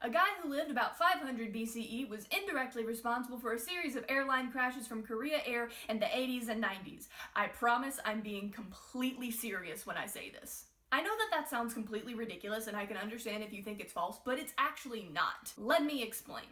A guy who lived about 500 BCE was indirectly responsible for a series of airline crashes from Korea Air in the 80s and 90s. I promise I'm being completely serious when I say this. I know that sounds completely ridiculous, and I can understand if you think it's false, but it's actually not. Let me explain.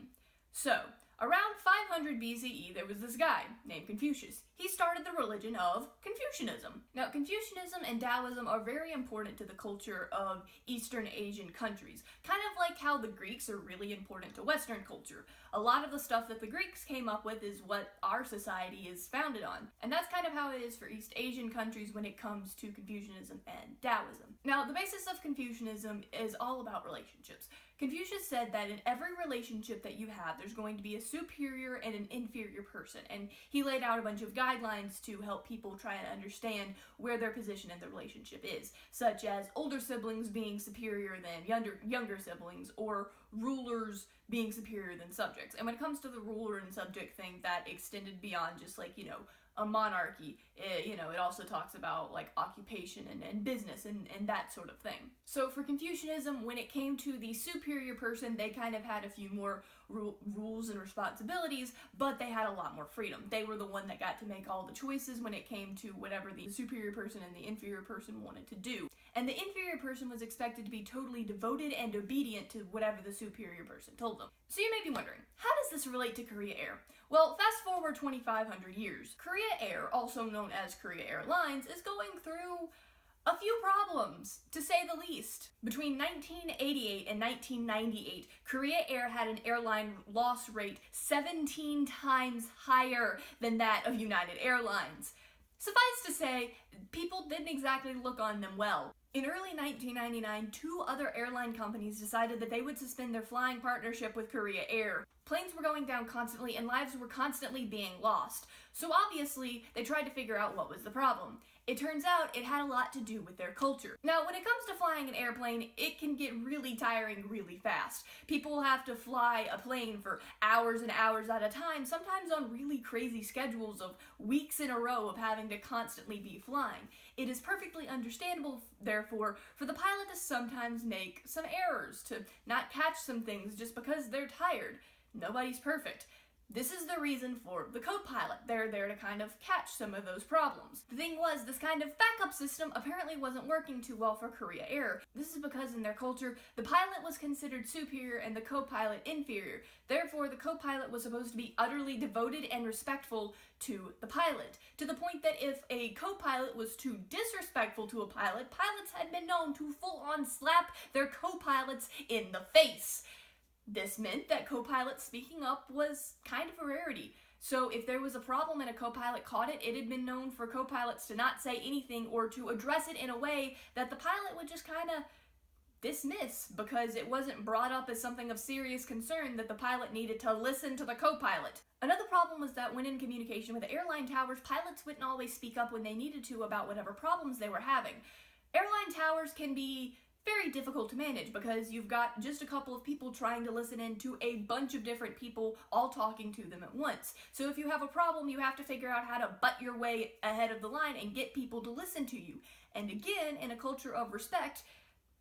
So, around 500 BCE, there was this guy named Confucius. He started the religion of Confucianism. Now, Confucianism and Taoism are very important to the culture of Eastern Asian countries, kind of like how the Greeks are really important to Western culture. A lot of the stuff that the Greeks came up with is what our society is founded on, and that's kind of how it is for East Asian countries when it comes to Confucianism and Taoism. Now, the basis of Confucianism is all about relationships. Confucius said that in every relationship that you have, there's going to be a superior and an inferior person, and he laid out a bunch of guidelines to help people try and understand where their position in the relationship is, such as older siblings being superior than younger siblings, or rulers being superior than subjects. And when it comes to the ruler and subject thing, that extended beyond just like, a monarchy. It also talks about like occupation and business and that sort of thing. So for Confucianism, when it came to the superior person, they kind of had a few more rules and responsibilities, but they had a lot more freedom. They were the one that got to make all the choices when it came to whatever the superior person and the inferior person wanted to do. And the inferior person was expected to be totally devoted and obedient to whatever the superior person told them. So you may be wondering, how does this relate to Korea Air? Well, fast forward 2,500 years. Korea Air, also known as Korea Airlines, is going through a few problems, to say the least. Between 1988 and 1998, Korea Air had an airline loss rate 17 times higher than that of United Airlines. Suffice to say, people didn't exactly look on them well. In early 1999, two other airline companies decided that they would suspend their flying partnership with Korea Air. Planes were going down constantly and lives were constantly being lost. So obviously, they tried to figure out what was the problem. It turns out it had a lot to do with their culture. Now, when it comes to flying an airplane, it can get really tiring really fast. People will have to fly a plane for hours and hours at a time, sometimes on really crazy schedules of weeks in a row of having to constantly be flying. It is perfectly understandable, therefore, for the pilot to sometimes make some errors, to not catch some things just because they're tired. Nobody's perfect. This is the reason for the co-pilot. They're there to kind of catch some of those problems. The thing was, this kind of backup system apparently wasn't working too well for Korea Air. This is because in their culture, the pilot was considered superior and the co-pilot inferior. Therefore, the co-pilot was supposed to be utterly devoted and respectful to the pilot, to the point that if a co-pilot was too disrespectful to a pilot, pilots had been known to full-on slap their co-pilots in the face. This meant that co-pilots speaking up was kind of a rarity. So if there was a problem and a co-pilot caught it, it had been known for co-pilots to not say anything or to address it in a way that the pilot would just kind of dismiss, because it wasn't brought up as something of serious concern that the pilot needed to listen to the co-pilot. Another problem was that when in communication with the airline towers, pilots wouldn't always speak up when they needed to about whatever problems they were having. Airline towers can be very difficult to manage because you've got just a couple of people trying to listen in to a bunch of different people all talking to them at once. So if you have a problem, you have to figure out how to butt your way ahead of the line and get people to listen to you. And again, in a culture of respect,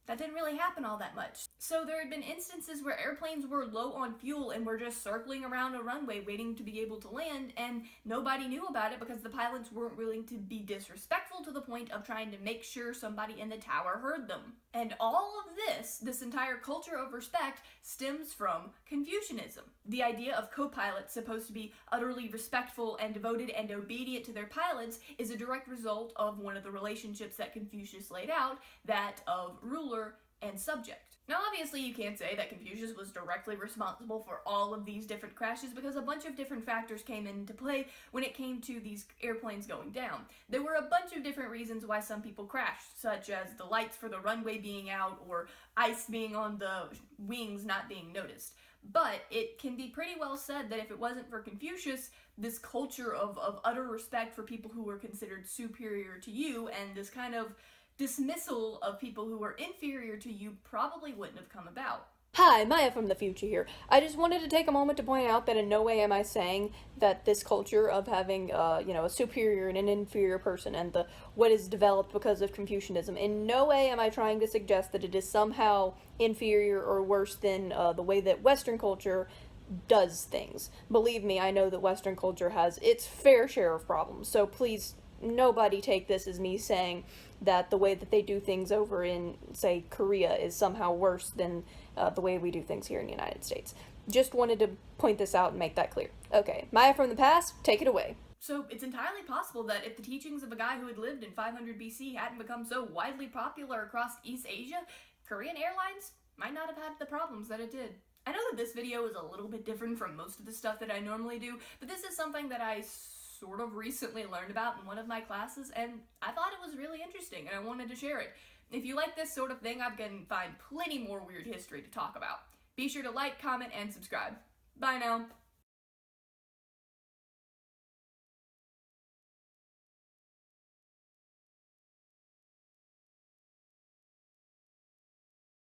that didn't really happen all that much. So there had been instances where airplanes were low on fuel and were just circling around a runway waiting to be able to land, and nobody knew about it because the pilots weren't willing to be disrespectful to the point of trying to make sure somebody in the tower heard them. And all of this entire culture of respect, stems from Confucianism. The idea of co-pilots supposed to be utterly respectful and devoted and obedient to their pilots is a direct result of one of the relationships that Confucius laid out, that of ruler and subject. Now obviously you can't say that Confucius was directly responsible for all of these different crashes because a bunch of different factors came into play when it came to these airplanes going down. There were a bunch of different reasons why some people crashed, such as the lights for the runway being out or ice being on the wings not being noticed. But it can be pretty well said that if it wasn't for Confucius, this culture of utter respect for people who were considered superior to you and this kind of dismissal of people who were inferior to you probably wouldn't have come about. Hi, Maya from the future here. I just wanted to take a moment to point out that in no way am I saying that this culture of having, a superior and an inferior person and the what is developed because of Confucianism, in no way am I trying to suggest that it is somehow inferior or worse than the way that Western culture does things. Believe me, I know that Western culture has its fair share of problems, so please, nobody take this as me saying that the way that they do things over in, say, Korea is somehow worse than the way we do things here in the United States. Just wanted to point this out and make that clear. Okay, Maya from the past, take it away. So it's entirely possible that if the teachings of a guy who had lived in 500 BC hadn't become so widely popular across East Asia, Korean Airlines might not have had the problems that it did. I know that this video is a little bit different from most of the stuff that I normally do, but this is something that I sort of recently learned about in one of my classes, and I thought it was really interesting, and I wanted to share it. If you like this sort of thing, I can find plenty more weird history to talk about. Be sure to like, comment, and subscribe. Bye now.